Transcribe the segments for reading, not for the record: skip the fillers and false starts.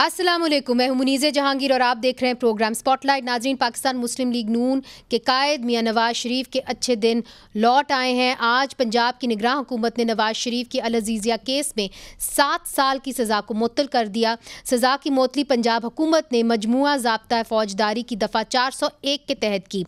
अस्सलामुअलैकुम, मैं हूं मुनीज़े जहांगीर और आप देख रहे हैं प्रोग्राम स्पॉटलाइट। नाज़रीन, पाकिस्तान मुस्लिम लीग नून के कायद मियां नवाज शरीफ के अच्छे दिन लौट आए हैं। आज पंजाब की निगरान हुकूमत ने नवाज शरीफ की अल अज़ीज़िया केस में 7 साल की सज़ा को मुअत्तल कर दिया। सज़ा की मुअत्तली पंजाब हुकूमत ने मजमूआ ज़ाब्ता फ़ौजदारी की दफ़ा 401 के तहत की।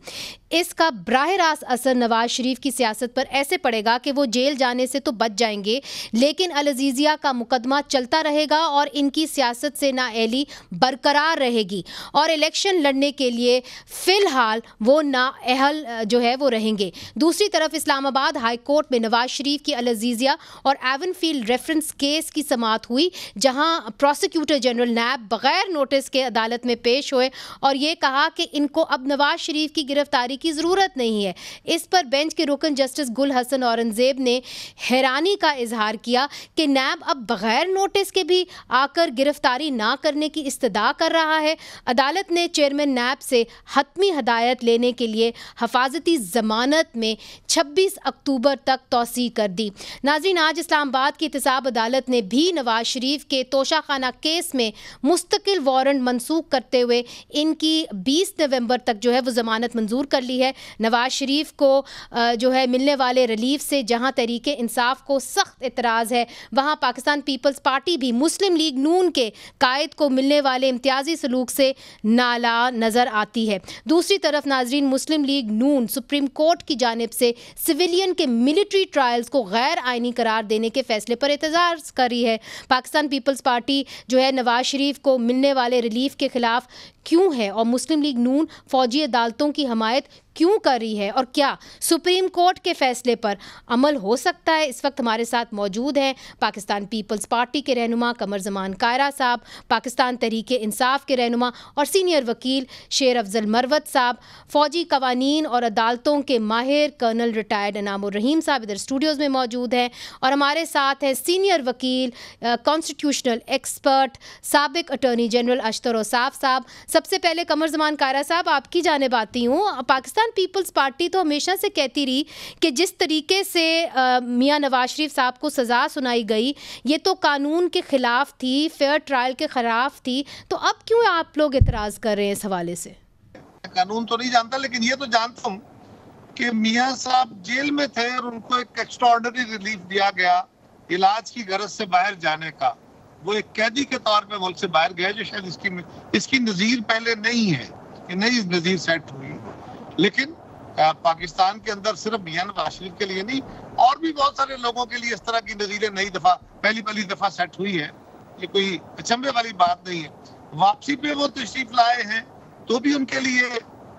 इसका बराह रास्त असर नवाज शरीफ की सियासत पर ऐसे पड़ेगा कि वो जेल जाने से तो बच जाएंगे, लेकिन अल अज़ीज़िया का मुकदमा चलता रहेगा और इनकी सियासत से नाअहली बरकरार रहेगी और इलेक्शन लड़ने के लिए फ़िलहाल वो नाअहल जो है वो रहेंगे। दूसरी तरफ इस्लामाबाद हाई कोर्ट में नवाज शरीफ की अल अज़ीज़िया और एवनफील्ड रेफरेंस केस की समाअत हुई, जहां प्रोसिक्यूटर जनरल नैब बगैर नोटिस के अदालत में पेश हुए और ये कहा कि इनको अब नवाज शरीफ की गिरफ्तारी की ज़रूरत नहीं है। इस पर बेंच के रुकन जस्टिस गुल हसन औरंगज़ेब ने हैरानी का इजहार किया कि नैब अब बगैर नोटिस के भी आकर गिरफ्तारी ना करने की इस्तदा कर रहा है। अदालत ने चेयरमैन नैब से हतमी हदायत लेने के लिए हफाजती ज़मानत में 26 अक्टूबर तक तौसी कर दी। नाज़रीन, आज इस्लामाबाद की एहतसाब अदालत ने भी नवाज शरीफ के तोशाखाना केस में मुस्तकिल वारंट मनसूख करते हुए इनकी 20 नवंबर तक जो है वो ज़मानत मंजूर कर ली है। नवाज शरीफ को जो है मिलने वाले रिलीफ से जहां तहरीक इंसाफ को सख्त एतराज़ है, वहां पाकिस्तान पीपल्स पार्टी भी मुस्लिम लीग नून के कायद को मिलने वाले इम्तियाजी सलूक से नाला नज़र आती है। दूसरी तरफ नाजरीन, मुस्लिम लीग नून सुप्रीम कोर्ट की जानिब से सिविलियन के मिलिट्री ट्रायल्स को गैर आइनी करार देने के फैसले पर एतजाज़ कर रही है। पाकिस्तान पीपल्स पार्टी जो है नवाज शरीफ को मिलने वाले रिलीफ के खिलाफ क्यों है और मुस्लिम लीग नून फौजी अदालतों की हमायत क्यों कर रही है और क्या सुप्रीम कोर्ट के फैसले पर अमल हो सकता है? इस वक्त हमारे साथ मौजूद हैं पाकिस्तान पीपल्स पार्टी के रहनुमा कमर ज़मान कायरा साहब, पाकिस्तान तहरीक इंसाफ के रहनुमा और सीनियर वकील शेर अफजल मरवत साहब, फ़ौजी कवानीन और अदालतों के माहिर कर्नल रिटायर्ड इनामुर रहीम साहब इधर स्टूडियोज़ में मौजूद हैं, और हमारे साथ हैं सीनियर वकील कॉन्स्टिट्यूशनल एक्सपर्ट साबिक अटॉर्नी जनरल अशतर औसाफ साहब। सबसे पहले कमर ज़मान कायरा साहब, आपकी जानिब आती हूँ। पाकिस्तान पीपल्स पार्टी तो हमेशा से कहती रही कि जिस तरीके से मियां नवाज शरीफ साहब को सज़ा सुनाई गई ये तो कानून के ख़िलाफ़ थी, फेयर ट्रायल के ख़िलाफ़ थी, तो अब क्यों आप लोग एतराज़ कर रहे हैं इस हवाले से? कानून तो नहीं जानता, लेकिन ये तो जानता हूँ कि मियां साहब जेल में थे और उनको एक एक्स्ट्राऑर्डिनरी रिलीफ दिया गया इलाज की गरज से बाहर जाने का। वो एक कैदी के तौर पे मुल्क से बाहर गए, जो शायद इसकी नज़ीर पहले नहीं है, कि नई नज़ीर सेट हुई। लेकिन पाकिस्तान के अंदर सिर्फ मियां नवाज शरीफ के लिए नहीं, और भी बहुत सारे लोगों के लिए इस तरह की नज़ीरें पहली दफा सेट हुई है। ये कोई अचंभे वाली बात नहीं है। वापसी पे वो तशरीफ लाए हैं तो भी उनके लिए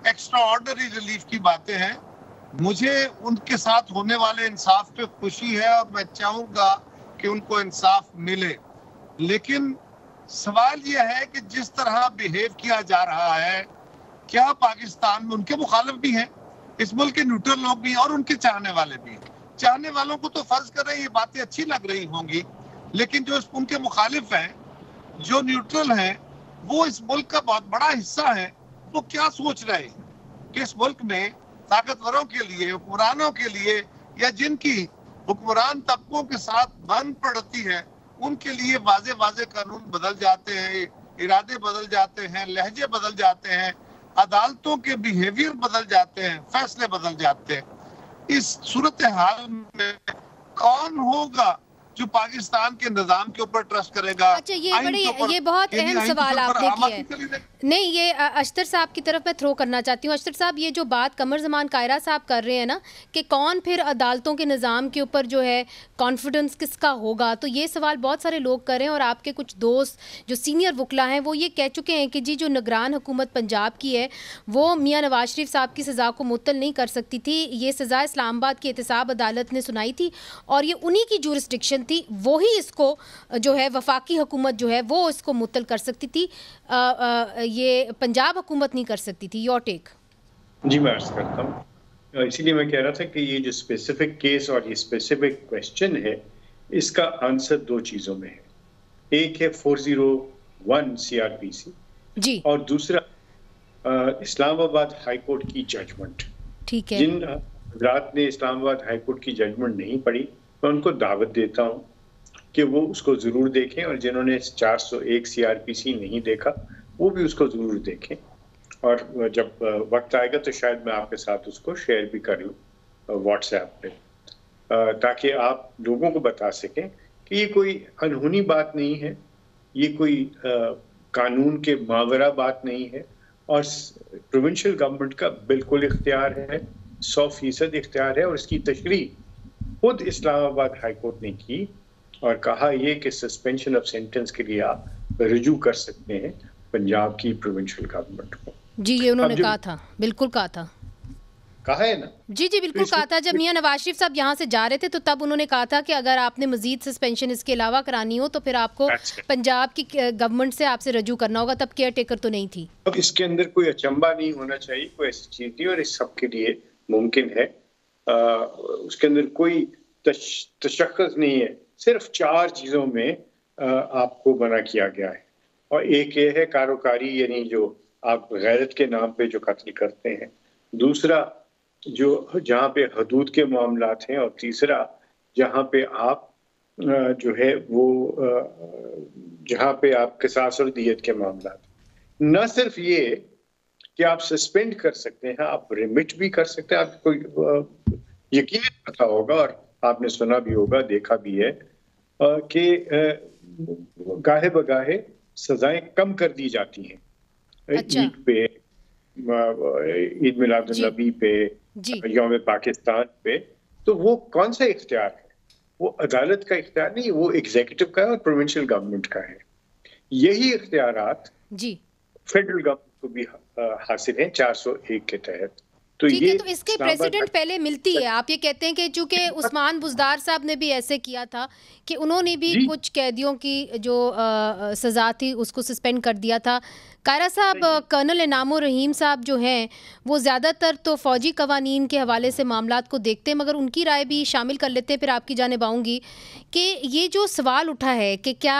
एक्स्ट्रा ऑर्डिनरी रिलीफ की बातें हैं। मुझे उनके साथ होने वाले इंसाफ पे खुशी है और मैं चाहूंगा कि उनको इंसाफ मिले, लेकिन सवाल यह है कि जिस तरह बिहेव किया जा रहा है, क्या पाकिस्तान में उनके मुखालिफ भी हैं, इस मुल्क के न्यूट्रल लोग भी हैं और उनके चाहने वाले भी हैं। चाहने वालों को तो फर्ज कर रहे हैं ये बातें अच्छी लग रही होंगी, लेकिन जो उनके मुखालिफ हैं, जो न्यूट्रल हैं, वो इस मुल्क का बहुत बड़ा हिस्सा है। वो क्या सोच रहे हैं कि इस मुल्क में ताकतवरों के लिए, हुक्मरानों के लिए, या जिनकी हुक्मरान तबकों के साथ बंद पड़ती है, उनके लिए वाजे वाजे कानून बदल जाते हैं, इरादे बदल जाते हैं, लहजे बदल जाते हैं, अदालतों के बिहेवियर बदल जाते हैं, फैसले बदल जाते हैं। इस सूरत हाल में कौन होगा जो पाकिस्तान के निज़ाम के ऊपर ट्रस्ट करेगा? अच्छा, ये बहुत अहम सवाल आपने किया है। नहीं, ये अशतर साहब की तरफ मैं थ्रो करना चाहती हूँ। अशतर साहब, ये जो बात कमर ज़मान कायरा साहब कर रहे हैं ना कि कौन फिर अदालतों के निज़ाम के ऊपर जो है कॉन्फिडेंस किसका होगा, तो ये सवाल बहुत सारे लोग कर रहे हैं और आपके कुछ दोस्त जो सीनियर वकला हैं वो ये कह चुके हैं कि जी जो निगरान हुकूमत पंजाब की है वो मियाँ नवाज शरीफ साहब की सज़ा को मुअत्तल नहीं कर सकती थी। ये सज़ा इस्लामाबाद की एहतसाब अदालत ने सुनाई थी और ये उन्हीं की जुरिस्डिक्शन थी, वही इसको जो है वफाकी हुकूमत जो है वो इसको मुअत्तल कर सकती थी, ये पंजाब हुकूमत नहीं कर सकती थी। Your take? जी, मैं अर्ज करता हूँ। इसीलिए मैं कह रहा था कि ये जो स्पेसिफिक केस और ये स्पेसिफिक क्वेश्चन है, इसका आंसर दो चीज़ों में है। एक है 401 CRPC जी, और दूसरा इस्लामाबाद हाई कोर्ट की जजमेंट। ठीक है। जिन हजरात ने इस्लामाबाद हाई कोर्ट की जजमेंट नहीं पढ़ी, मैं उनको दावत देता हूँ कि वो उसको ज़रूर देखें, और जिन्होंने 401 सीआरपीसी नहीं देखा वो भी उसको ज़रूर देखें, और जब वक्त आएगा तो शायद मैं आपके साथ उसको शेयर भी कर लूँ व्हाट्सएप पे, ताकि आप लोगों को बता सकें कि ये कोई अनहोनी बात नहीं है, ये कोई कानून के मावरा बात नहीं है, और प्रोविंशियल गवर्नमेंट का बिल्कुल इख्तियार है, 100% इख्तियार है, और इसकी तशरीह खुद इस्लामाबाद हाई कोर्ट ने की और कहा ये कि सस्पेंशन ऑफ सेंटेंस के लिए आप रुजू कर सकते हैं पंजाब की प्रोविंशियल गवर्नमेंट को। जी, ये उन्होंने कहा था, बिल्कुल कहा था, कहा है ना। जी जी बिल्कुल कहा था। जब मियां नवाज शरीफ साहब यहाँ से जा रहे थे तो तब उन्होंने कहा था कि अगर आपने मजीद सस्पेंशन इसके अलावा करानी हो तो फिर आपको पंजाब की गवर्नमेंट से आपसे रजू करना होगा, तब केयर टेकर तो नहीं थी। अब इसके अंदर कोई अचंबा नहीं होना चाहिए, कोई ऐसी चीज नहीं, और इस सब के लिए मुमकिन है, उसके अंदर कोई तशख्खुस नहीं है, सिर्फ 4 चीजों में आपको मना किया गया है, और एक ये है कारोकारी, यानी जो आप गैरत के नाम पे जो कत्ल करते हैं, दूसरा जो जहाँ पे हदूद के मामलात हैं, और तीसरा जहाँ पे आप जो है वो जहाँ पे आप किसास और दियत के मामलात। न सिर्फ ये कि आप सस्पेंड कर सकते हैं, आप रिमिट भी कर सकते हैं। आपको यकीन पता होगा और आपने सुना भी होगा, देखा भी है कि गाहे बगाहे सजाएं कम कर दी जाती हैं। अच्छा। ईद पे, ईद मिलादुन नबी पे, यौम पाकिस्तान पे, तो वो कौन सा इख्तियार है? वो अदालत का इख्तियार नहीं, वो एग्जीक्यूटिव का है और प्रोविंशियल गवर्नमेंट का है। यही इख्तियारात फेडरल गवर्नमेंट को भी हासिल हैं 401 के तहत। तो ठीक है, तो इसके प्रेसिडेंट पहले मिलती है। आप ये कहते हैं कि चूंकि उस्मान बुज़दार साहब ने भी ऐसे किया था कि उन्होंने भी कुछ कैदियों की जो सज़ा थी उसको सस्पेंड कर दिया था। कायरा साहब, कर्नल इनामुर रहीम साहब जो हैं वो ज़्यादातर तो फ़ौजी कवानीन के हवाले से मामलात को देखते हैं, मगर उनकी राय भी शामिल कर लेते हैं। फिर आपकी जानिब आऊँगी कि ये जो सवाल उठा है कि क्या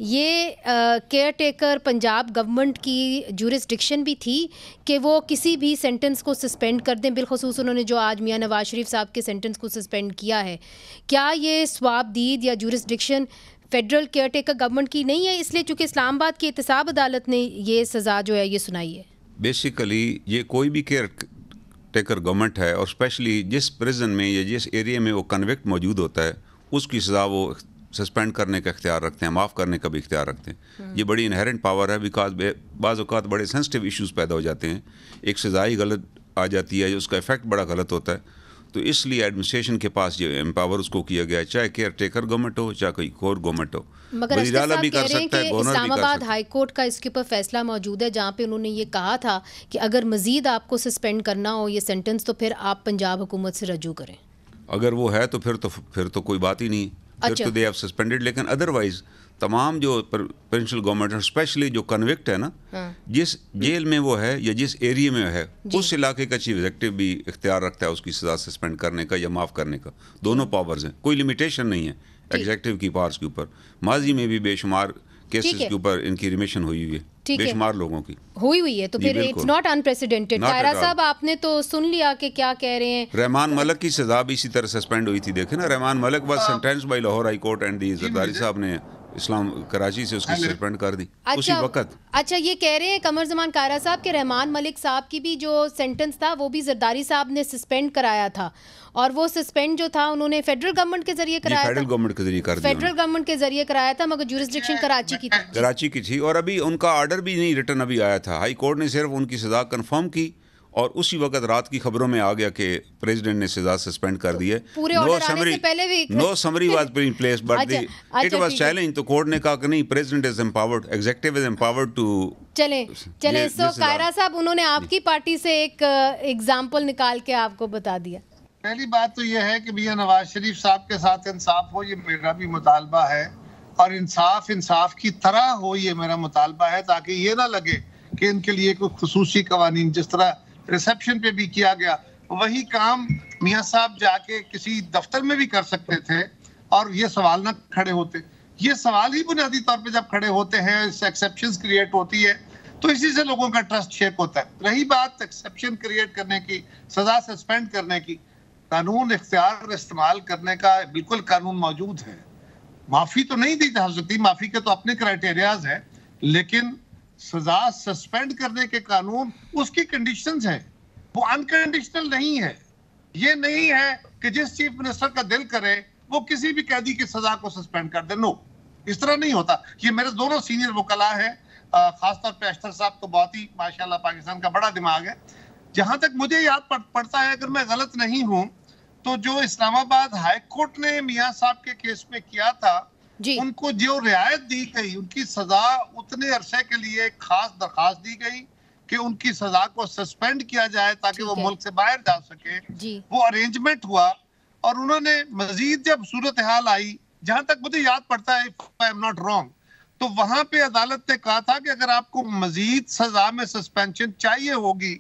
ये केयर टेकर पंजाब गवर्नमेंट की जुरिस्डिक्शन भी थी कि वो किसी भी सेंटेंस को सस्पेंड कर दें, बिलखसूस उन्होंने जो आज मियां नवाज शरीफ साहब के सेंटेंस को सस्पेंड किया है, क्या ये स्वाबदीद या jurisdiction federal care taker government की नहीं है, इसलिए चूंकि इस्लामाबाद की एहतसाब अदालत ने ये सज़ा जो है ये सुनाई है? बेसिकली ये कोई भी केयर टेकर गवर्नमेंट है, और स्पेशली जिस प्रिजन में या जिस एरिया में वो कन्विक्ट मौजूद होता है उसकी सज़ा वो सस्पेंड करने का इख्तियार रखते हैं, माफ़ करने का भी इख्तियार रखते हैं। ये बड़ी इनहेरेंट पावर है, बिकॉज बाज़ औक़ात बड़े सेंसिटिव इश्यूज़ पैदा हो जाते हैं, एक सज़ा ही गलत आ जाती है, उसका इफेक्ट बड़ा गलत होता है। तो इसलिए एडमिनिस्ट्रेशन के पास ये एम्पावर उसको किया गया है, चाहे केयर टेकर गवर्नमेंट हो चाहे कोई और गवर्नमेंट हो। मगर अशरफ भी कर सकता है, इस्लामाबाद हाई कोर्ट का इसके ऊपर फैसला मौजूद है जहाँ पे उन्होंने ये कहा था कि अगर मजीद आपको सस्पेंड करना हो ये सेंटेंस तो फिर आप पंजाब हुकूमत से रजू करें। अगर वो है तो फिर तो कोई बात ही नहीं, फिर तो दे हैव सस्पेंडेड। लेकिन अदरवाइज तमाम जो प्रोविंशियल गवर्नमेंट स्पेशली जो कन्विक्ट है ना, जिस जेल में वो है या जिस एरिया में है, उस इलाके का चीफ एग्जीक्यूटिव भी इख्तियार रखता है उसकी सज़ा सस्पेंड करने का या माफ़ करने का। दोनों पावर्स हैं, कोई लिमिटेशन नहीं है एग्जीक्यूटिव की पावर्स के ऊपर। माजी में भी बेशुमार केसेस के ऊपर इनकी रिमिशन हुई है, बेशुमार लोगों की हुई है, तो फिर इट्स नॉट अनप्रेसिडेंटेड। कायरा साहब, आपने तो सुन लिया कि क्या कह रहे हैं। रहमान मलिक की सज़ा भी इसी तरह सस्पेंड हुई थी, देखे ना, Rahman Malik was sentenced by Lahore high court and the Zardari साहब ने इस्लाम कराची से उसकी सस्पेंड कर दी उसी वक्त। अच्छा, ये कह रहे हैं कमर जमान कायरा साहब के रहमान मलिक साहब की भी जो सेंटेंस था वो भी जरदारी साहब ने सस्पेंड कराया था, और वो सस्पेंड जो था उन्होंने फेडरल गवर्नमेंट के जरिए कराया था। फेडरल गवर्नमेंट के जरिए कर दिया, फेडरल गवर्नमेंट के जरिए कराया था, मगर जुरिस्डिक्शन कराची की थी। और अभी उनका ऑर्डर भी नहीं रिटर्न अभी आया था, हाई कोर्ट ने सिर्फ उनकी सज़ा कंफर्म की और उसी वक्त रात की खबरों में आ गया कि प्रेसिडेंट ने सज़ा सस्पेंड कर दी है। No summary was put in place but it was challenge. तो कोर्ट ने कहा कि नहीं, president is empowered, executive is empowered to. चले सो कायरा साहब, उन्होंने आपकी पार्टी से एक एग्जांपल निकाल के आपको बता दिया। पहली बात तो यह है कि मियां नवाज शरीफ साहब के साथ इंसाफ हो, ये मेरा भी मुतालबा है, और इंसाफ की तरह हो, ये मेरा मुतालबा है, ताकि ये ना लगे कि इनके लिए कोई खुसूसी कवानीन, जिस तरह रिसेप्शन पे भी किया गया, वही काम मियां साहब जाके किसी दफ्तर में भी कर सकते थे और ये सवाल ना खड़े होते। ये सवाल ही बुनियादी तौर पे जब खड़े होते हैं, एक्सेप्शंस क्रिएट होती है, तो इसी से लोगों का ट्रस्ट शेक होता है। रही बात एक्सेप्शन क्रिएट करने की, सजा सस्पेंड करने की, कानून इख्तियार इस्तेमाल करने का बिल्कुल कानून मौजूद है। माफी तो नहीं दी जा सकती, माफी के तो अपने क्राइटेरियाज है, लेकिन सजा सस्पेंड करने के कानून उसकी कंडीशंस है, वो अनकंडीशनल नहीं है। ये नहीं है कि जिस चीफ मिनिस्टर का दिल करे वो किसी भी कैदी की सजा को सस्पेंड कर दे। नो, इस तरह नहीं होता। ये मेरे दोनों सीनियर वकला है, खासतौर पे अख्तर साहब तो बहुत ही माशाल्लाह पाकिस्तान का बड़ा दिमाग है। जहां तक मुझे याद पड़ता है, अगर मैं गलत नहीं हूं, तो जो इस्लामाबाद हाई कोर्ट ने मियां साहब के केस में किया था, उनको जो रियायत दी गई, उनकी सजा उतने अरसे के लिए खास दरखास्त दी गई कि उनकी सजा को सस्पेंड किया जाए ताकि वो मुल्क से बाहर जा सके। वो अरेंजमेंट हुआ और उन्होंने मजीद जब सूरत हाल आई, जहां तक मुझे याद पड़ता है, if I am not wrong, तो वहां पे अदालत ने कहा था कि अगर आपको मजीद सजा में सस्पेंशन चाहिए होगी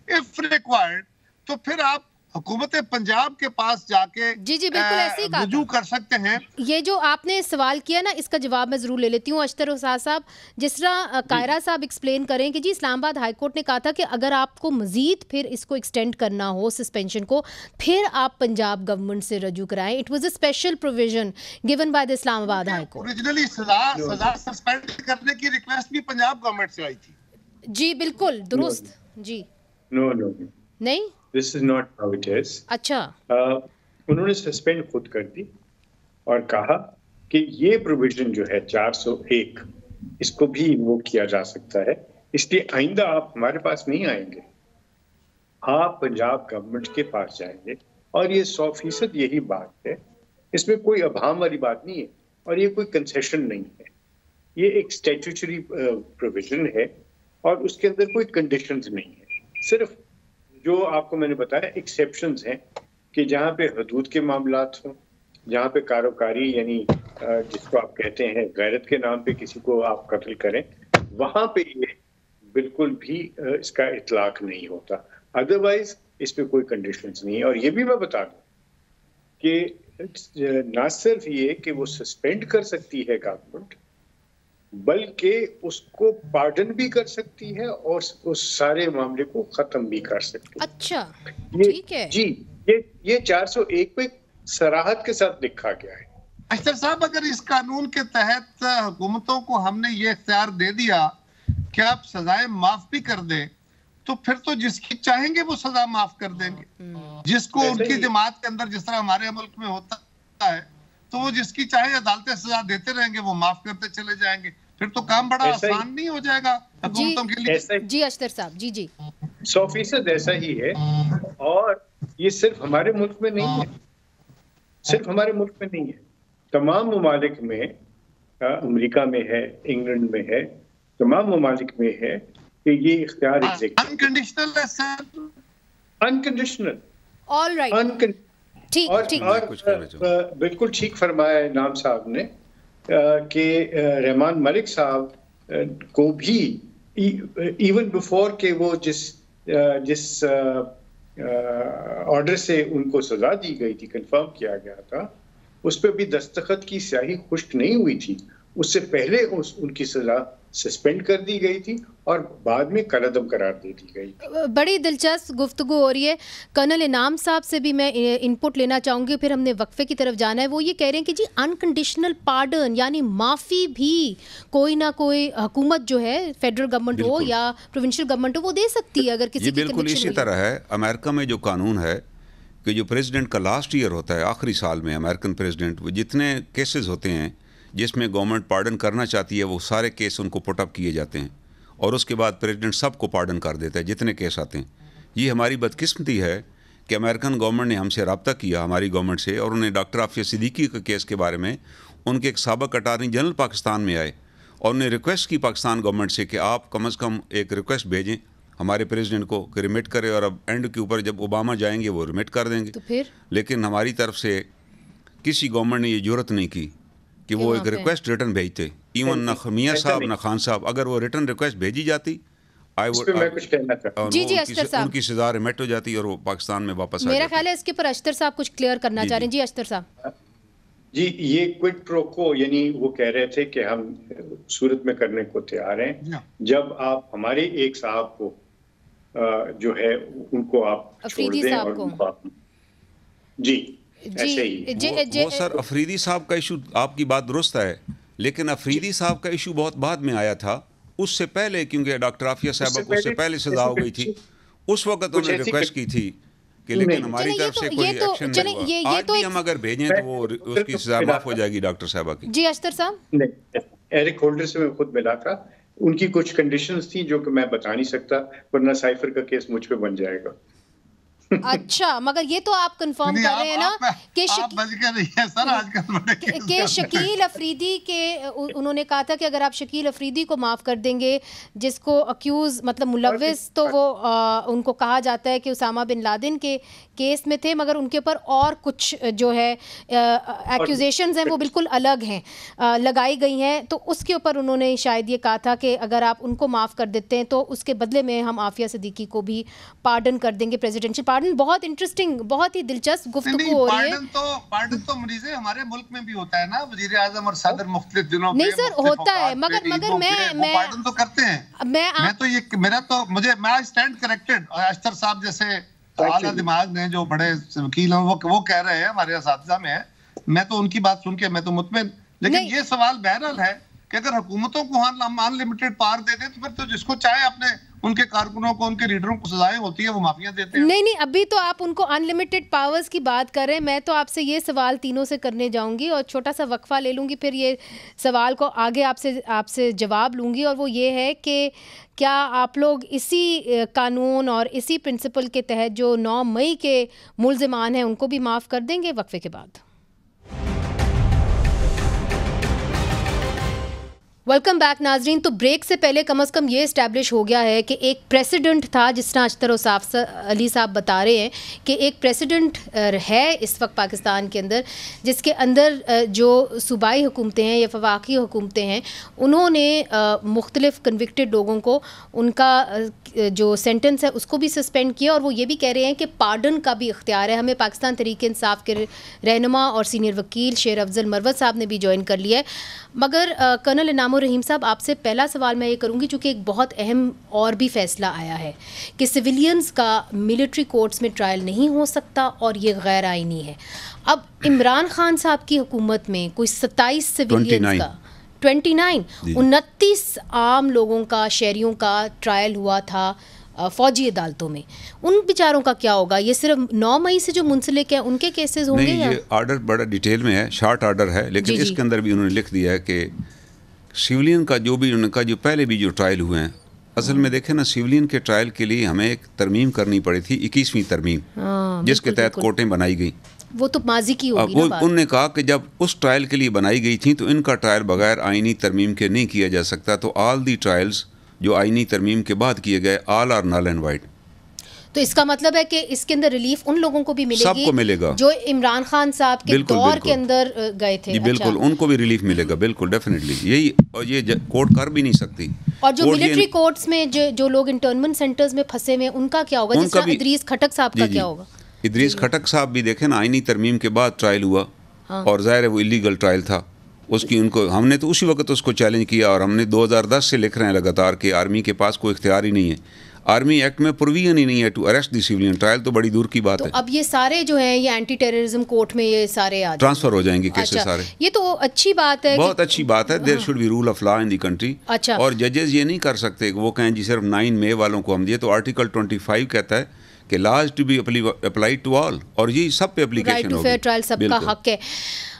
इफ रिक्वायर्ड, तो फिर आप हुकूमत पंजाब के पास जाके जी बिल्कुल ऐसे ही कहा रुजू कर सकते हैं। ये जो आपने सवाल किया ना, इसका जवाब मैं जरूर ले लेती हूँ अख्तर साहब। जिस तरह कायरा साहब एक्सप्लेन करें कि जी इस्लामाबाद हाई कोर्ट ने कहा था कि अगर आपको मजीद फिर इसको एक्सटेंड करना हो सस्पेंशन को, फिर आप पंजाब गवर्नमेंट से रजू कराएं। It was a special provision given by the Islamabad high court. Originally सजा सस्पेंड करने की रिक्वेस्ट भी पंजाब गवर्नमेंट से आई थी। जी बिल्कुल दुरुस्त। जी नो नहीं, this is not how it is. अच्छा, उन्होंने सस्पेंड खुद कर दी और कहा कि ये प्रोविजन जो है 401, इसको भी इन्वोक किया जा सकता है, इसलिए आइंदा आप हमारे पास नहीं आएंगे, आप पंजाब गवर्नमेंट के पास जाएंगे। और ये 100% यही बात है, इसमें कोई अभाम वाली बात नहीं है और ये कोई कंसेशन नहीं है। ये एक स्टैट्यूटरी प्रोविजन है और उसके अंदर कोई कंडीशंस नहीं है। सिर्फ जो आपको मैंने बताया एक्सेप्शंस हैं कि जहाँ पे हदूद के मामलात हों, जहाँ पे कारोकारी यानी जिसको आप कहते हैं गैरत के नाम पे किसी को आप कत्ल करें, वहाँ पे ये बिल्कुल भी इसका इतलाक नहीं होता। अदरवाइज इस पे कोई कंडीशंस नहीं है। और ये भी मैं बता दूं कि ना सिर्फ ये कि वो सस्पेंड कर सकती है गवर्नमेंट, बल्कि उसको पार्डन भी कर सकती है और उस सारे मामले को खत्म भी कर सकती है। अच्छा, ठीक है जी। ये 401 पे सराहत के साथ लिखा गया है। अख्तर साहब, अगर इस कानून के तहत हुकूमतों को हमने ये इख्तियार दे दिया कि आप सजाएं माफ भी कर दें, तो फिर तो जिसकी चाहेंगे वो सजा माफ कर देंगे। जिसको उनकी जमात के अंदर, जिस तरह हमारे मुल्क में होता है, तो वो जिसकी चाहे अदालतें सजा देते रहेंगे, वो माफ करते चले जाएंगे। फिर तो काम बड़ा आसान नहीं हो जाएगा हुकूमतों के लिए। जी अख्तर साहब, जी 100% ऐसा ही है। और ये सिर्फ हमारे मुल्क में नहीं है, सिर्फ हमारे मुल्क में नहीं है, तमाम ममालिक में, अमेरिका में है, इंग्लैंड में है, तमाम ममालिक में है कि ये इख्तियार अनकंडीशनल है सर, अनकंडीशनल। ऑलराइट, ठीक। और बिल्कुल ठीक फरमाया इनाम साहब ने कि रहमान मलिक साहब को भी इवन बिफोर के वो जिस ऑर्डर से उनको सजा दी गई थी, कंफर्म किया गया था, उस पर भी दस्तखत की स्याही खुश्क नहीं हुई थी। उससे पहले उनकी सजा सस्पेंड कर दी गई थी और बाद में कलअदम करार दे दी गई। बड़ी दिलचस्प गुफ्तगू हो रही है। कर्नल इनाम साहब से भी मैं इनपुट लेना चाहूँगी, फिर हमने वक्फे की तरफ जाना है। वो ये कह रहे हैं कि जी अनकंडीशनल पार्डन यानी माफ़ी भी कोई ना कोई हुकूमत जो है, फेडरल गवर्नमेंट हो या प्रोविंशियल गवर्नमेंट हो, वो दे सकती है अगर किसी की बिल्कुल इसी तरह है। अमेरिका में जो कानून है कि जो प्रेसिडेंट का लास्ट ईयर होता है, आखिरी साल में अमेरिकन प्रेसिडेंट, जितने केसेस होते हैं जिसमें गवर्नमेंट पार्डन करना चाहती है, वो सारे केस उनको पुट अप किए जाते हैं और उसके बाद प्रेसिडेंट सबको पार्डन कर देता है जितने केस आते हैं। ये हमारी बदकिस्मती है कि अमेरिकन गवर्नमेंट ने हमसे रब्ता किया, हमारी गवर्नमेंट से, और उन्हें डॉक्टर आफिया सिद्दीकी के केस के बारे में उनके एक साबिक अटार्नी जनरल पाकिस्तान में आए और उन्हें रिक्वेस्ट की पाकिस्तान गवर्नमेंट से कि आप कम से कम एक रिक्वेस्ट भेजें हमारे प्रेसिडेंट को कि रिमिट करे, और अब एंड के ऊपर जब ओबामा जाएंगे वो रिमिट कर देंगे। तो फिर लेकिन हमारी तरफ से किसी गवर्नमेंट ने ये जरूरत नहीं की कि वो एक रिक्वेस्ट रिटर्न भेजते। इवन न मियां साहब न खान साहब, अगर वो रिटर्न रिक्वेस्ट भेजी जाती, उनकी सजा रिमिट हो जाती और वो पाकिस्तान में वापस आ जाती। मेरा ख्याल है इसके पर अख्तर साहब कुछ क्लियर करना चाह रहे हैं। जी अख्तर साहब। जी, ये क्विड प्रो को, यानी वो कह रहे थे कि हम सूरत में करने को तैयार हैं जब आप हमारे एक साहब को जो है उनको आप अफरीदी साहब को, जी ऐसे ही वो सर अफरीदी साहब का इशू, आपकी बात दुरुस्त है, लेकिन अफरीदी साहब का इशू बहुत बाद में आया था। उससे पहले, क्योंकि डॉक्टर आफिया साहब को उससे पहले सजा हो गई थी, उस वक्त उन्होंने रिक्वेस्ट की थी कि लेकिन हमारी तरफ से कोई एक्शन नहीं हुआ। आज भी हम अगर भेजें तो वो उसकी सजा माफ हो जाएगी डॉक्टर साहबा की। जी अख्तर साहब, नहीं, एरिक होल्डर से मैं खुद मिला था, उनकी कुछ कंडीशंस थी जो कि मैं बता नहीं सकता, वरना साइफर का केस मुझ पे बन जाएगा। अच्छा, मगर ये तो आप कंफर्म कर रहे हैं ना कि शकील अफरीदी के, उन्होंने कहा था कि अगर आप शकील अफरीदी को माफ़ कर देंगे, जिसको अक्यूज़ मतलब मुलव्विस, तो वो उनको कहा जाता है कि उसामा बिन लादेन के केस में थे, मगर उनके ऊपर और कुछ जो है एक्यूजेशंस हैं वो बिल्कुल अलग हैं, लगाई गई हैं। तो उसके ऊपर उन्होंने शायद ये कहा था कि अगर आप उनको माफ़ कर देते हैं तो उसके बदले में हम आफिया सिद्दीकी को भी पार्डन कर देंगे, प्रेसिडेंशियल पार्डन। बहुत इंटरेस्टिंग, बहुत ही दिलचस्प गुफ्तगू हो रही है। पार्डन तो मरीज़े हमारे मुल्क में भी होता है ना, वज़ीर आज़म और सदर मुख्तलिफ दिनों नहीं सर होता है, मगर मैं पार्डन तो करते हैं। मैं तो ये मेरा तो मैं स्टैंड करेक्टेड। अख्तर साहब जैसे आला दिमाग ने जो बड़े वकील हैं वो कह रहे हैं, हमारे असातिज़ा में है, मैं तो उनकी बात सुन के मैं तो मुतमिन। लेकिन ये सवाल बहरहाल है कि अगर हुकूमतों को अनलिमिटेड पावर दे दे तो फिर तो जिसको चाहे अपने उनके कारकुनों को, उनके लीडरों को सजाएं होती है, वो माफिया देते हैं। नहीं, अभी तो आप उनको अनलिमिटेड पावर्स की बात कर रहे हैं। मैं तो आपसे ये सवाल तीनों से करने जाऊंगी और छोटा सा वक्फा ले लूंगी, फिर ये सवाल को आगे आपसे जवाब लूंगी। और वो ये है कि क्या आप लोग इसी कानून और इसी प्रिंसिपल के तहत जो 9 मई के मुल्ज़िमान हैं उनको भी माफ़ कर देंगे? वक्फे के बाद वेलकम बैक नाजरीन। तो ब्रेक से पहले कम से कम ये इस्टेब्लिश हो गया है कि एक प्रेसिडेंट था, जिस तरह अख्तर उसाफ अली साहब बता रहे हैं कि एक प्रेसिडेंट है इस वक्त पाकिस्तान के अंदर, जिसके अंदर जो सूबाई हुकूमतें हैं या वफाकी हुकूमतें हैं, उन्होंने मुख्तलिफ कन्विक्टेड लोगों को उनका जो सेंटेंस है उसको भी सस्पेंड किया। और वो ये भी कह रहे हैं कि पार्डन का भी इख्तियार है। हमें पाकिस्तान तहरीक इंसाफ के रहनुमा और सीनियर वकील शेर अफजल मरवत साहब ने भी ज्वाइन कर लिया है। मगर कर्नल इनाम रहीम साहब, आपसे पहला सवाल मैं ये करूँगी, चूँकि एक बहुत अहम और भी फैसला आया है कि सिविलियंस का मिलिट्री कोर्ट्स में ट्रायल नहीं हो सकता और ये गैर आइनी है। अब इमरान खान साहब की हुकूमत में कोई 27 सिविलियंस का 29 आम लोगों का, शहरियों का ट्रायल हुआ था फ़ौजी अदालतों में। उन बेचारों का क्या होगा? ये सिर्फ 9 मई से जो मुंसलिक हैं उनके केसेस होंगे? नहीं, ये आर्डर बड़ा डिटेल में है, शार्ट आर्डर है, लेकिन इसके अंदर भी उन्होंने लिख दिया है कि सिविलियन का जो भी उनका जो पहले भी जो ट्रायल हुए हैं, असल में देखें ना, सिविलियन के ट्रायल के लिए हमें एक तरमीम करनी पड़ी थी, 21वीं तरमीम, जिसके तहत कोर्टें बनाई गई। वो तो माजी की होगी ना बात। उन्होंने कहा कि जब उस ट्रायल के लिए बनाई गई थी तो इनका ट्रायल बगैर आईनी तरमीम के नहीं किया जा सकता। तो ऑल दी ट्रायल्स जो आईनी तरमीम के बाद किए गए, all are null and void. तो इसका मतलब है कि इसके अंदर रिलीफ उन लोगों को भी मिलेगी, सबको मिलेगा जो इमरान खान साहब के दौर के अंदर गए थे। जी बिल्कुल, उनको भी रिलीफ मिलेगा, बिल्कुल डेफिनेटली। यही, और ये कोर्ट कर भी नहीं सकती। और जो मिलिट्री कोर्ट्स में जो लोग इंटर्नमेंट सेंटर्स में फंसे हुए, उनका क्या होगा? जिस तरह इदरीस खटक साहब का क्या होगा? इदरीस खटक साहब भी देखें ना, आईनी तरमीम के बाद ट्रायल हुआ, और ज़ाहिर है वो इलीगल ट्रायल था उसकी। उनको हमने तो उसी वक्त उसको चैलेंज किया, और हमने 2010 से लिख रहे हैं लगातार कि आर्मी के पास कोई इख्तियार ही नहीं है, आर्मी एक्ट में प्रोविजन ही नहीं है to arrest the civilian. Trial तो बड़ी दूर की बात है। अब ये सारे जो हैं ये एंटी टेररिज्म कोर्ट में ये सारे ट्रांसफर हो जाएंगे केसेस सारे। ये तो अच्छी बात है, बहुत अच्छी बात है। There should be rule of law in the country. अच्छा, और जजेस ये नहीं कर सकते कि वो कहें जी सिर्फ 9 मई वालों को हम दिए। तो आर्टिकल 25 कहता है कि laws to be applied to all, और ये सब पे एप्लीकेशन होगी। राइट टू फेयर ट्रायल सबका हक है।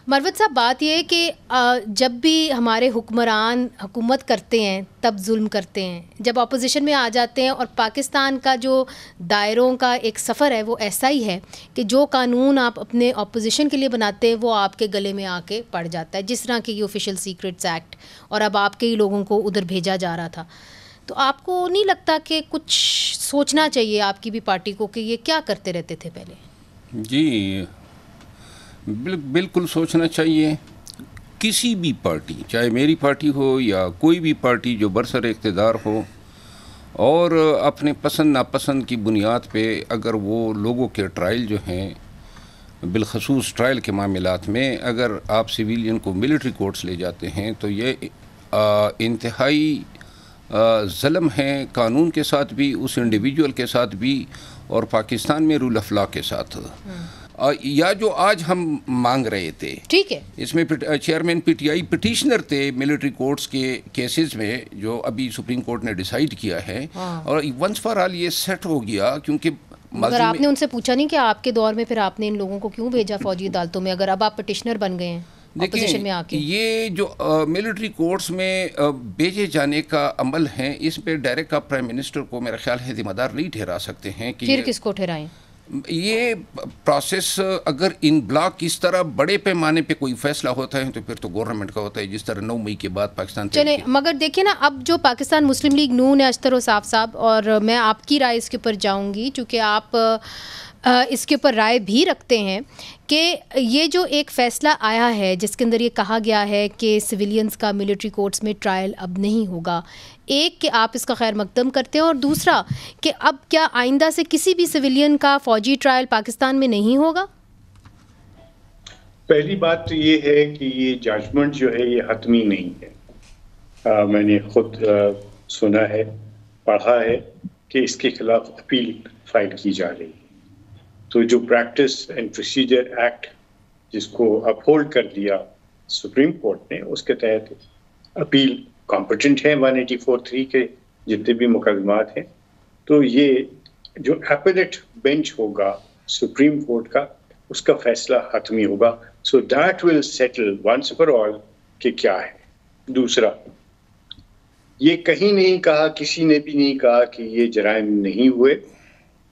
मरवत साहब, बात ये है कि जब भी हमारे हुक्मरान हुकूमत करते हैं तब जुल्म करते हैं, जब अपोजिशन में आ जाते हैं, और पाकिस्तान का जो दायरों का एक सफ़र है वो ऐसा ही है कि जो कानून आप अपने अपोजिशन के लिए बनाते हैं वो आपके गले में आके पड़ जाता है। जिस तरह के ये ऑफिशियल सीक्रेट्स एक्ट, और अब आपके ही लोगों को उधर भेजा जा रहा था। तो आपको नहीं लगता कि कुछ सोचना चाहिए आपकी भी पार्टी को कि ये क्या करते रहते थे पहले? जी बिल्कुल सोचना चाहिए। किसी भी पार्टी, चाहे मेरी पार्टी हो या कोई भी पार्टी जो बरसर इक़्तिदार हो, और अपने पसंद नापसंद की बुनियाद पे अगर वो लोगों के ट्रायल जो हैं, बिलखसूस ट्रायल के मामलात में अगर आप सिविलियन को मिलिट्री कोर्ट्स ले जाते हैं तो ये इंतहाई ज़ुल्म है कानून के साथ भी, उस इंडिविजुअल के साथ भी, और पाकिस्तान में रूल ऑफ लॉ के साथ। या जो आज हम मांग रहे थे, ठीक है, इसमें चेयरमैन पीटीआई पिटिशनर थे मिलिट्री कोर्ट्स के केसेस में जो अभी सुप्रीम कोर्ट ने डिसाइड किया है। और वंस फॉर ऑल ये सेट हो गया, क्योंकि मगर आपने उनसे पूछा नहीं कि आपके दौर में फिर आपने इन लोगों को क्यों भेजा फौजी अदालतों में, अगर अब आप पिटिशनर बन गए हैं ऑपोजिशन में आके? ये जो मिलिट्री कोर्ट्स में भेजे जाने का अमल है, इस पे डायरेक्ट आप प्राइम मिनिस्टर को मेरा ख्याल है जिम्मेदार नहीं ठहरा सकते हैं कि फिर किसको ठहराएं? ये प्रोसेस अगर इन ब्लॉक इस तरह बड़े पैमाने पे कोई फैसला होता है तो फिर तो गवर्नमेंट का होता है, जिस तरह 9 मई के बाद पाकिस्तान। चले, मगर देखिए ना, अब जो पाकिस्तान मुस्लिम लीग नून है, अख्तर औसाफ साहब, और मैं आपकी राय इसके ऊपर जाऊंगी क्योंकि आप इसके ऊपर राय भी रखते हैं कि ये जो एक फ़ैसला आया है जिसके अंदर ये कहा गया है कि सिविलियंस का मिलिट्री कोर्ट्स में ट्रायल अब नहीं होगा, एक कि आप इसका खैर मकदम करते हैं और दूसरा कि अब क्या आइंदा से किसी भी सिविलियन का फ़ौजी ट्रायल पाकिस्तान में नहीं होगा? पहली बात तो ये है कि ये जजमेंट जो है ये हतमी नहीं है। मैंने खुद सुना है, पढ़ा है कि इसके खिलाफ अपील फाइल की जा रही है। तो जो प्रैक्टिस एंड प्रोसीजर एक्ट जिसको अपहोल्ड कर दिया सुप्रीम कोर्ट ने, उसके तहत अपील कॉम्पिटेंट है 184(3) के जितने भी मुकदमात हैं। तो ये जो अपीलेट बेंच होगा सुप्रीम कोर्ट का, उसका फैसला हतमी होगा। So that will settle once for all कि क्या है। दूसरा, ये कहीं नहीं कहा, किसी ने भी नहीं कहा कि ये जराइम नहीं हुए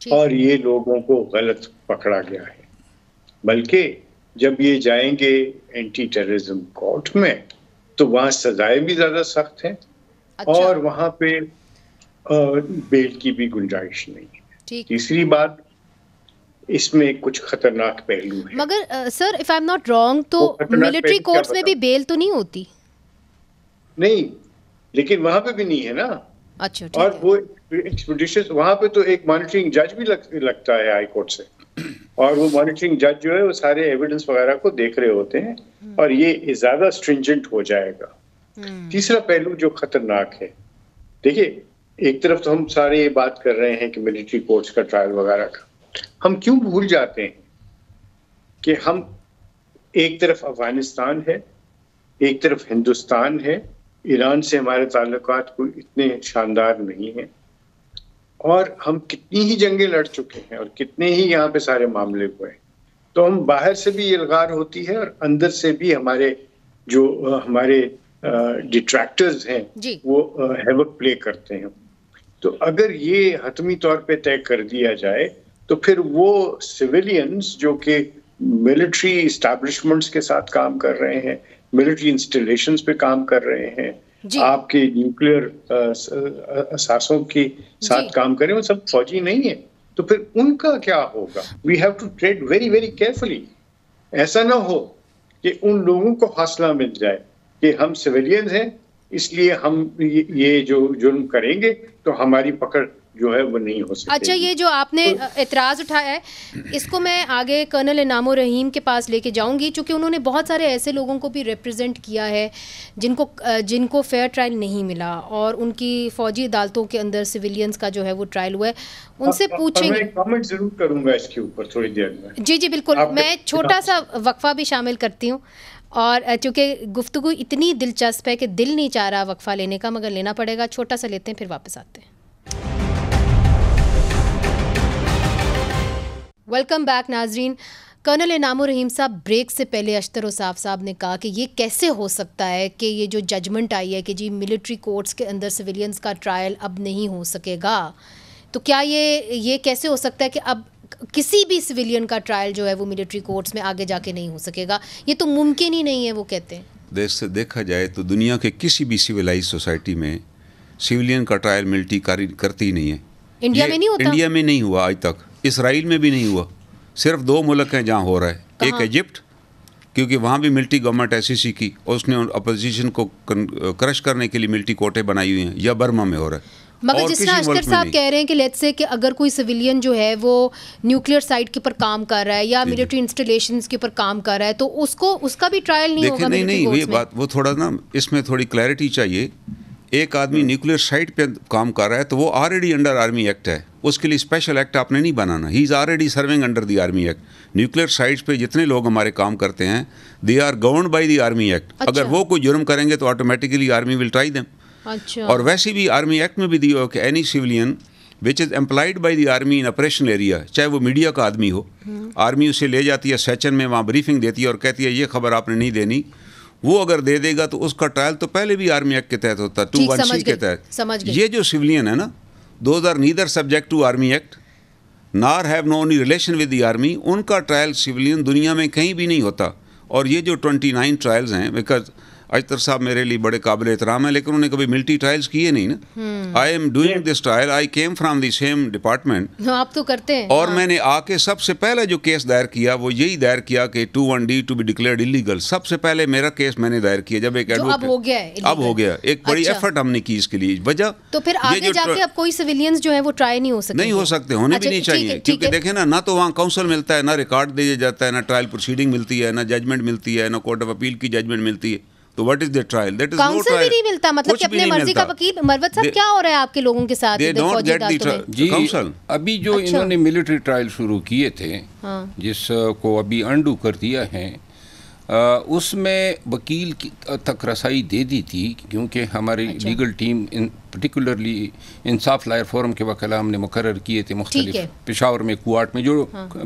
और ये लोगों को गलत पकड़ा गया है, बल्कि जब ये जाएंगे एंटी टेररिज्म कोर्ट में तो वहाँ सजाएं भी ज़्यादा सख्त हैं। अच्छा। और वहाँ पे बेल की भी गुंजाइश नहीं है। तीसरी बात, इसमें कुछ खतरनाक पहलू है। मगर sir, if I am not wrong, तो मिलिट्री कोर्ट्स में भी बेल तो नहीं होती? नहीं, लेकिन वहाँ पे भी नहीं है ना। अच्छा, और वो एक्सपेडिशियस, वहाँ पे तो एक मॉनिटरिंग जज भी लगता है हाई कोर्ट से, और वो मॉनिटरिंग जज जो है वो सारे एविडेंस वगैरह को देख रहे होते हैं, और ये ज्यादा स्ट्रिंजेंट हो जाएगा। तीसरा पहलू जो खतरनाक है, देखिए, एक तरफ तो हम सारे ये बात कर रहे हैं कि मिलिट्री कोर्ट्स का ट्रायल वगैरह का, हम क्यों भूल जाते हैं कि हम एक तरफ अफगानिस्तान है, एक तरफ हिंदुस्तान है, ईरान से हमारे ताल्लुकात कोई इतने शानदार नहीं हैं, और हम कितनी ही जंगें लड़ चुके हैं और कितने ही यहाँ पे सारे मामले हुए हैं। तो हम बाहर से भी इल्गार होती है और अंदर से भी हमारे जो हमारे डिट्रैक्टर्स हैं वो हैवक प्ले करते हैं। तो अगर ये हतमी तौर पे तय कर दिया जाए तो फिर वो सिविलियंस जो कि मिलिट्री इस्टेब्लिशमेंट्स के साथ काम कर रहे हैं, मिलिट्री इंस्टॉलेशंस पे काम कर रहे हैं, आपके न्यूक्लियर असासों के साथ काम करें, वो सब फौजी नहीं है, तो फिर उनका क्या होगा? We have to tread very very carefully. ऐसा ना हो कि उन लोगों को हौसला मिल जाए कि हम सिविलियंस हैं इसलिए हम ये जो जुर्म करेंगे तो हमारी पकड़ जो है वो नहीं हो सकती। अच्छा, ये जो आपने एतराज़ उठाया है, इसको मैं आगे कर्नल इनाम रहीम के पास लेके जाऊंगी, क्योंकि उन्होंने बहुत सारे ऐसे लोगों को भी रिप्रेजेंट किया है जिनको फेयर ट्रायल नहीं मिला और उनकी फ़ौजी अदालतों के अंदर सिविलियंस का जो है वो ट्रायल हुआ है। उनसे पूछेंगे, मैं कमेंट जरूर करूंगा इसके ऊपर थोड़ी देर में। जी जी बिल्कुल, मैं छोटा सा वक्फा भी शामिल करती हूँ, और चूँकि गुफ्तगू इतनी दिलचस्प है कि दिल नहीं चाह रहा वक्फा लेने का, मगर लेना पड़ेगा। छोटा सा लेते हैं, फिर वापस आते हैं। वेलकम बैक नाजरीन। कर्नल इनाम रहीम साहब, ब्रेक से पहले अख्तर औसाफ साहब ने कहा कि ये कैसे हो सकता है कि ये जो जजमेंट आई है कि जी मिलिट्री कोर्ट्स के अंदर सिविलियंस का ट्रायल अब नहीं हो सकेगा, तो क्या ये कैसे हो सकता है कि अब किसी भी सिविलियन का ट्रायल जो है वो मिलिट्री कोर्ट्स में आगे जाके नहीं हो सकेगा? ये तो मुमकिन ही नहीं है, वो कहते हैं। देश से देखा जाए तो दुनिया के किसी भी सिविलाइज सोसाइटी में सिविलियन का ट्रायल मिलिट्री करती नहीं है। इंडिया में नहीं होता? इंडिया में नहीं हुआ आज तक, इसराइल में भी नहीं हुआ। सिर्फ 2 मुल्क हैं जहाँ हो रहा है, एक इजिप्ट, क्योंकि वहाँ भी मिलिट्री गवर्नमेंट ऐसी की और उसने अपोजिशन को क्रश करने के लिए मिलिट्री कोटे बनाई हुई हैं, या बर्मा में हो रहा है। मगर जिस तरह अख्तर साहब कह रहे हैं कि लेट्स से कि अगर कोई सिविलियन जो है वो न्यूक्लियर साइट के ऊपर काम कर रहा है या मिलिट्री इंस्टॉलेशंस के ऊपर काम कर रहा है, तो उसका भी ट्रायल नहीं होगा? नहीं, ये बात वो थोड़ा ना, इसमें थोड़ी क्लैरिटी चाहिए एक आदमी न्यूक्लियर साइट पे काम कर रहा है तो वो ऑलरेडी अंडर आर्मी एक्ट है, उसके लिए स्पेशल एक्ट आपने नहीं बनाना। He is already serving under the army act. Nuclear sites पे जितने लोग हमारे काम करते हैं they are governed by the army act. अच्छा। अगर वो कोई जुर्म करेंगे तो automatically army will try them. अच्छा। और वैसे भी आर्मी एक्ट में भी दिया हो कि any civilian which is employed by the army in operational area, चाहे वो मीडिया का आदमी हो, आर्मी उसे ले जाती है सेशन में, वहाँ ब्रीफिंग देती है और कहती है ये खबर आपने नहीं देनी, वो अगर दे देगा तो उसका ट्रायल तो पहले भी आर्मी एक्ट के तहत होता है, 2(1)(c) के तहत। ये जो सिविलियन है ना, those are neither subject to army act nor have no any relation with the army, उनका ट्रायल सिविलियन दुनिया में कहीं भी नहीं होता। और ये जो 29 ट्रायल्स हैं, बिकॉज अख्तर साहब मेरे लिए बड़े काबिल एहतराम है, लेकिन उन्होंने कभी मिलिट्री ट्रायल्स किए नहीं ना। I am doing this trial, I came from the same department. आप तो करते हैं। और मैंने आके सबसे पहले जो केस दायर किया वो यही दायर किया कि 21D to be declared illegal. सबसे पहले मेरा केस मैंने दायर किया जब एक एडवोकेट, अब हो गया है अब हो गया। एक बड़ी एफर्ट हमने की इसके लिए। वजह तो फिर आगे जाके अब कोई सिविलियंस जो है वो ट्राई नहीं हो सकते, नहीं हो सकते, होने भी नहीं चाहिए, क्योंकि देखें ना तो वहाँ काउंसिल मिलता है, ना रिकॉर्ड दिया जाता है, ना ट्रायल प्रोसीडिंग मिलती है, ना जजमेंट मिलती है, ना कोर्ट ऑफ अपील की जजमेंट मिलती है। तो what is the trial? That is no trial. Counsel भी नहीं मिलता, मतलब कि अपने मर्जी का वकील। मरवत साहब क्या हो रहा है आपके लोगों के साथ? जी, अभी जो इन्होंने मिलिट्री ट्रायल शुरू किए थे, जिसको अभी अंडू कर दिया है, उसमें वकील की तक रसाई दे दी थी, क्योंकि हमारी लीगल टीम पर्टिकुलरली इंसाफ लायर फोरम के वकील हमने मुकर्रर किए थे मुख्तलिफ पेशावर में कोर्ट में जो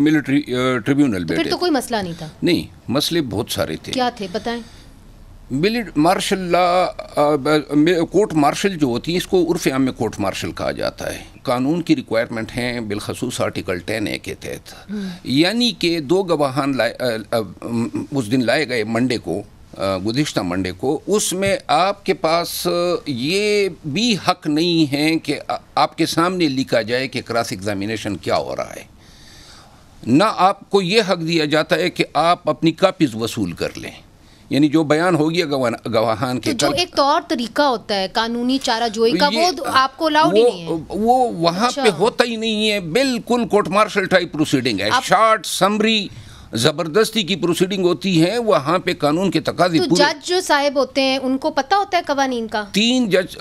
मिलिट्री ट्रिब्यूनल बैठे। फिर तो कोई मसला नहीं था? नहीं, मसले बहुत सारे थे। क्या थे बताएं? मार्शल लॉ, कोर्ट मार्शल जो होती है, इसको उर्फ आम में कोर्ट मार्शल कहा जाता है। कानून की रिक्वायरमेंट है बिलखसूस आर्टिकल 10A के तहत, यानी कि 2 गवाहान उस दिन लाए गए मंडे को, गुज़िश्ता मंडे को, उसमें आपके पास ये भी हक नहीं है कि आपके सामने लिखा जाए कि क्रॉस एग्जामिनेशन क्या हो रहा है, ना आपको ये हक दिया जाता है कि आप अपनी कापीज़ वसूल कर लें, यानी जो बयान हो गया गवाहान के। तो जो एक तौर तरीका होता है कानूनी चाराजोई का, वो आपको अलाउड ही नहीं है। वो वहाँ पे होता ही नहीं है, बिल्कुल कोर्ट मार्शल टाइप प्रोसीडिंग है, शॉर्ट समरी जबरदस्ती की प्रोसीडिंग होती है। वहाँ पे कानून के तकाज़े तो जज जो साहिब होते हैं उनको पता होता है कवानीन का? 3 जज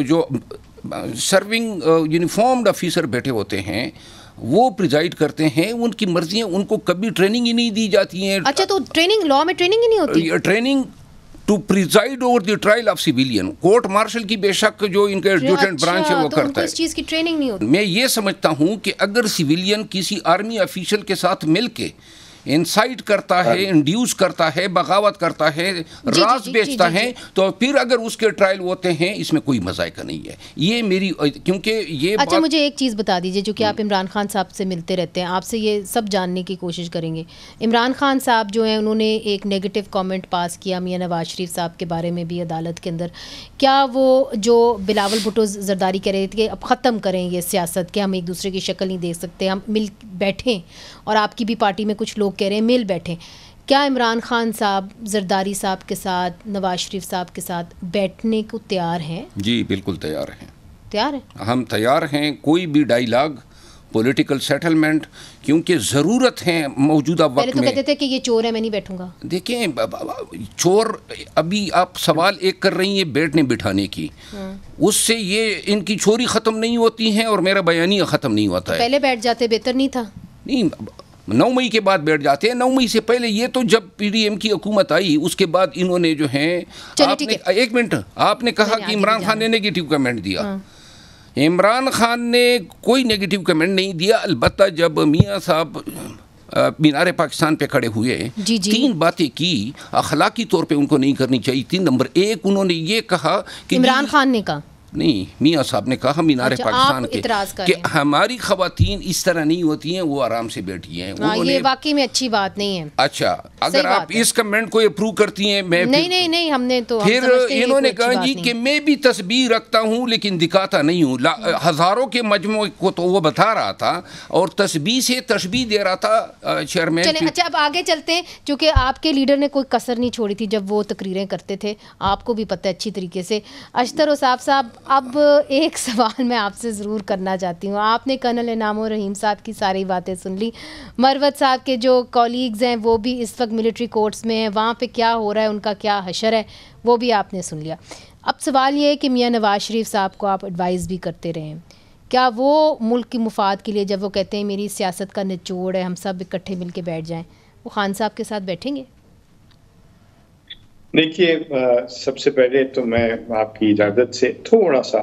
जो सर्विंग यूनिफॉर्म्ड ऑफिसर बैठे होते हैं वो प्रिजाइड करते हैं, उनकी मर्जी है, उनको कभी ट्रेनिंग ही नहीं दी जाती है। अच्छा, तो ट्रेनिंग, लॉ में ट्रेनिंग ही नहीं होती? Training to preside over the trial of civilian. Court martial की बेशक जो इनका एडजुटेंट ब्रांच है वो करता है, इस चीज़ की ट्रेनिंग नहीं होती। मैं ये समझता हूँ कि अगर सिविलियन किसी आर्मी ऑफिशियल के साथ मिलके इंसाइट करता है, इंड्यूस करता है, बगावत करता है, राज बेचता है, तो फिर अगर उसके ट्रायल होते हैं, इसमें कोई मज़ायका नहीं है। ये मेरी, क्योंकि ये अच्छा, मुझे एक चीज़ बता दीजिए, जो कि आप इमरान खान साहब से मिलते रहते हैं, आपसे ये सब जानने की कोशिश करेंगे। इमरान खान साहब जो हैं, उन्होंने एक नेगेटिव कमेंट पास किया मियां नवाज शरीफ साहब के बारे में भी अदालत के अंदर। क्या वो जो बिलावल भुट्टो जरदारी कह रहे थे कि अब ख़त्म करें ये सियासत, कि हम एक दूसरे की शक्ल नहीं देख सकते, हम मिल बैठें, और आपकी भी पार्टी में कुछ लोग कह रहे हैं मिल बैठें, क्या इमरान खान साहब जरदारी साहब के साथ, नवाज शरीफ साहब के साथ बैठने को तैयार हैं? जी बिल्कुल तैयार हैं। तैयार हैं? हम तैयार हैं, कोई भी डायलॉग, पॉलिटिकल सेटलमेंट, क्योंकि ज़रूरत है मौजूदा वक्त में। पहले तो कहते थे कि ये चोर है, मैं नहीं बैठूंगा। देखें, चोर, अभी आप सवाल एक कर रही हैं बैठने बिठाने की, उससे ये इनकी चोरी ख़त्म नहीं होती है और मेरा बयानिया ख़त्म नहीं होता है। पहले बैठ जाते बेहतर नहीं था? नहीं, 9 मई के बाद बैठ जाते हैं। 9 मई से पहले, ये तो जब PDM की हुकूमत आई उसके बाद इन्होंने जो है, एक मिनट, आपने कहा कि इमरान खान ने नेगेटिव कमेंट दिया। इमरान खान ने कोई नेगेटिव कमेंट नहीं दिया, अलबत्ता जब मियाँ साहब मीनार पाकिस्तान पे खड़े हुए, 3 बातें की अखलाकी तौर पे उनको नहीं करनी चाहिए थी। नंबर 1, उन्होंने ये कहा कि इमरान खान ने कहा नहीं, मियाँ साहब ने कहा मीनार पाकिस्तान के कि हमारी ख़वातीन इस तरह नहीं होती हैं, वो आराम से बैठी हैं। ये वाकई में अच्छी बात नहीं है। अच्छा, अगर आप इस कमेंट को अप्रूव करती हैं, मैं नहीं, हमने तो फिर इन्होंने कहा जी कि मैं भी तस्बीर रखता हूँ लेकिन दिखाता नहीं हूँ। हज़ारों के मजमू को तो वो बता रहा था और तस्बीह से तशबीह दे रहा था चेयरमैन। अच्छा, अब आगे चलते हैं, क्योंकि आपके लीडर ने कोई कसर नहीं छोड़ी थी जब वो तकरीरें करते थे, आपको भी पता है अच्छी तरीके से। अख्तर साहब, अब एक सवाल मैं आपसे ज़रूर करना चाहती हूँ। आपने कर्नल इनाम उर रहीम साहब की सारी बातें सुन ली, मरवत साहब के जो कॉलीग्स हैं वो भी इस वक्त मिलिट्री कोर्ट्स में हैं, वहाँ पे क्या हो रहा है, उनका क्या हशर है, वो भी आपने सुन लिया। अब सवाल ये है कि मियाँ नवाज शरीफ साहब को आप एडवाइस भी करते रहे हैं, क्या वो मुल्क की मुफाद के लिए जब वो कहते हैं मेरी सियासत का निचोड़ है, हम सब इकट्ठे मिल के बैठ जाएँ, वो खान साहब के साथ बैठेंगे? देखिए, सबसे पहले तो मैं आपकी इजाज़त से थोड़ा सा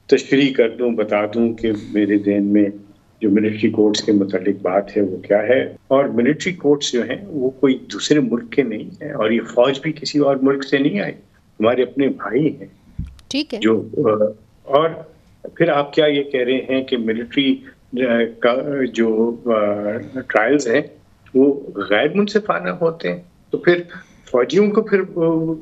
तशरीह कर दूं, बता दूं कि मेरे ज़हन में जो मिलिट्री कोर्ट्स के मुतालिक बात है वो क्या है। और मिलिट्री कोर्ट्स जो हैं वो कोई दूसरे मुल्क के नहीं हैं, और ये फौज भी किसी और मुल्क से नहीं आई, हमारे अपने भाई हैं। ठीक है। जो और फिर आप क्या ये कह रहे हैं कि मिलिट्री का जो ट्रायल्स हैं वो गैर मुनसिफाना होते हैं, तो फिर फौजियों को फिर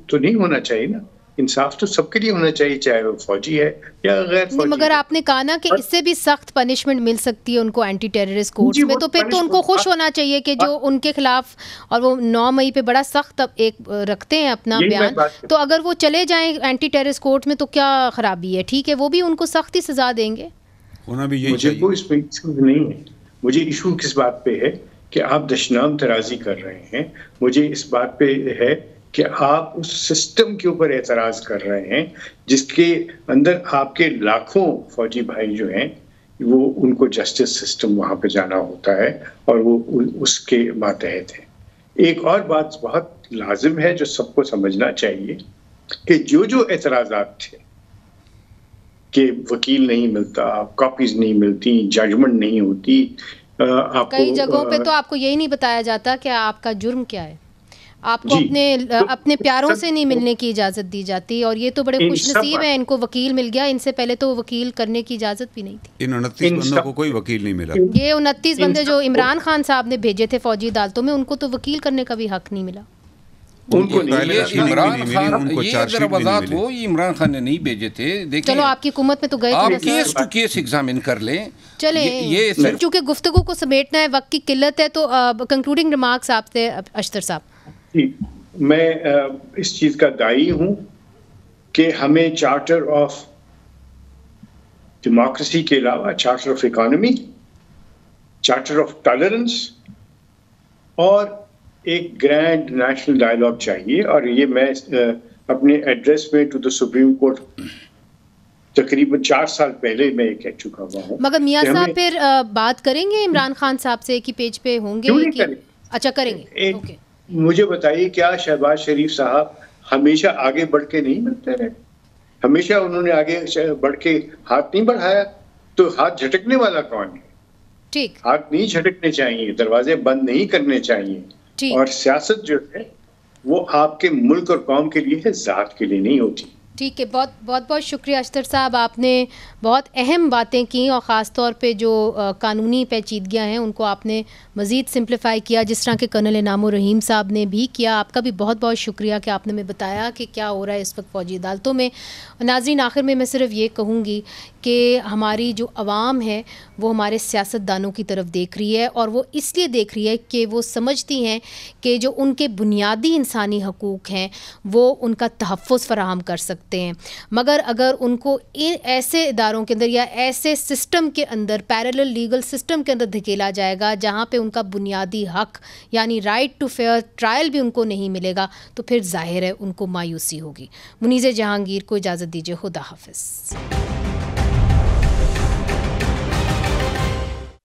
तो नहीं होना चाहिए ना। इंसाफ तो सबके लिए होना चाहिए, चाहे वो फौजी है या गैर फौजी। मगर आपने कहा ना कि इससे भी सख्त पनिशमेंट मिल सकती है उनको एंटी टेररिस्ट कोर्ट्स में, तो फिर तो उनको खुश होना चाहिए कि जो उनके खिलाफ, और वो 9 मई पे बड़ा सख्त एक रखते हैं अपना बयान, तो अगर वो चले जाएं एंटी टेररिस्ट कोर्ट में तो क्या खराबी है? ठीक है, वो भी उनको सख्ती सजा देंगे, होना भी यही मुझे चाहिए। कोई इसमें इशू नहीं है। मुझे इशू किस बात पे है कि आप दशनाम तराजी कर रहे हैं। मुझे इस बात पे है कि आप उस सिस्टम के ऊपर एतराज कर रहे हैं जिसके अंदर आपके लाखों फौजी भाई जो हैं वो, उनको जस्टिस सिस्टम वहां पे जाना होता है और वो उसके मातहत है। एक और बात बहुत लाजिम है जो सबको समझना चाहिए कि जो एतराज़ात थे कि वकील नहीं मिलता, कॉपीज नहीं मिलती, जजमेंट नहीं होती, कई जगहों पे तो आपको यही नहीं बताया जाता कि आपका जुर्म क्या है, आपको अपने प्यारों से नहीं मिलने की इजाज़त दी जाती, और ये तो बड़े खुशनसीब हैं, इनको वकील मिल गया, इनसे पहले तो वकील करने की इजाज़त भी नहीं थी। इन 29 बंदों को कोई वकील नहीं मिला। ये 29 बंदे जो इमरान खान साहब ने भेजे थे फौजी अदालतों में, उनको तो वकील करने का भी हक नहीं मिला। उनको इमरान खान, ये जरा वजाहत हो, ये इमरान खान ने नहीं भेजे थे। देखिए, चलो आपकी हुकूमत में तो गए, आप केस टू केस एग्जामिन कर लें। चले ये चूंकि गुफ्तगू को समेटना है, वक्त की किल्लत है, तो कंक्लूडिंग रिमार्क्स आपसे अशतर साहब। मैं इस चीज का दाई हूं कि हमें चार्टर ऑफ डेमोक्रेसी के अलावा charter of economy, charter of tolerance और एक ग्रैंड नेशनल डायलॉग चाहिए। और ये मैं अपने एड्रेस में टू द सुप्रीम कोर्ट तकरीबन 4 साल पहले मैं कह चुका हुआ हूँ। मगर मियां साहब फिर बात करेंगे इमरान खान साहब से कि पेज पे होंगे? अच्छा, करेंगे। ओके, मुझे बताइए, क्या शहबाज शरीफ साहब हमेशा आगे बढ़ के नहीं मिलते रहे? हमेशा उन्होंने आगे बढ़ के हाथ नहीं बढ़ाया, तो हाथ झटकने वाला कौन है? ठीक, हाथ नहीं झटकने चाहिए, दरवाजे बंद नहीं करने चाहिए। और सियासत जो है वो आपके मुल्क और कौम के लिए है, ज़ात के लिए नहीं होती। ठीक है, बहुत बहुत शुक्रिया अशतर साहब, आपने बहुत अहम बातें की, और ख़ास तौर पे जो कानूनी पेचीदगियाँ हैं उनको आपने मज़ीद सिंप्लीफाई किया, जिस तरह के कर्नल इनाम उर रहीम साहब ने भी किया। आपका भी बहुत बहुत शुक्रिया कि आपने हमें बताया कि क्या हो रहा है इस वक्त फ़ौजी अदालतों में। नाज़रीन, आखिर में मैं सिर्फ ये कहूँगी कि हमारी जो आवाम है वो हमारे सियासतदानों की तरफ देख रही है, और वो इसलिए देख रही है कि वो समझती हैं कि जो उनके बुनियादी इंसानी हकूक़ हैं वो उनका तहफ़्फ़ुज़ फ़राहम कर सकते हैं। मगर अगर उनको ऐसे इदारों के अंदर या ऐसे सिस्टम के अंदर, पैरेलल लीगल सिस्टम के अंदर धकेला जाएगा जहाँ पे उनका बुनियादी हक यानी राइट टू फेयर ट्रायल भी उनको नहीं मिलेगा, तो फिर जाहिर है उनको मायूसी होगी। मुनीज़ जहांगीर को इजाज़त दीजिए, खुदा हाफ़िज़।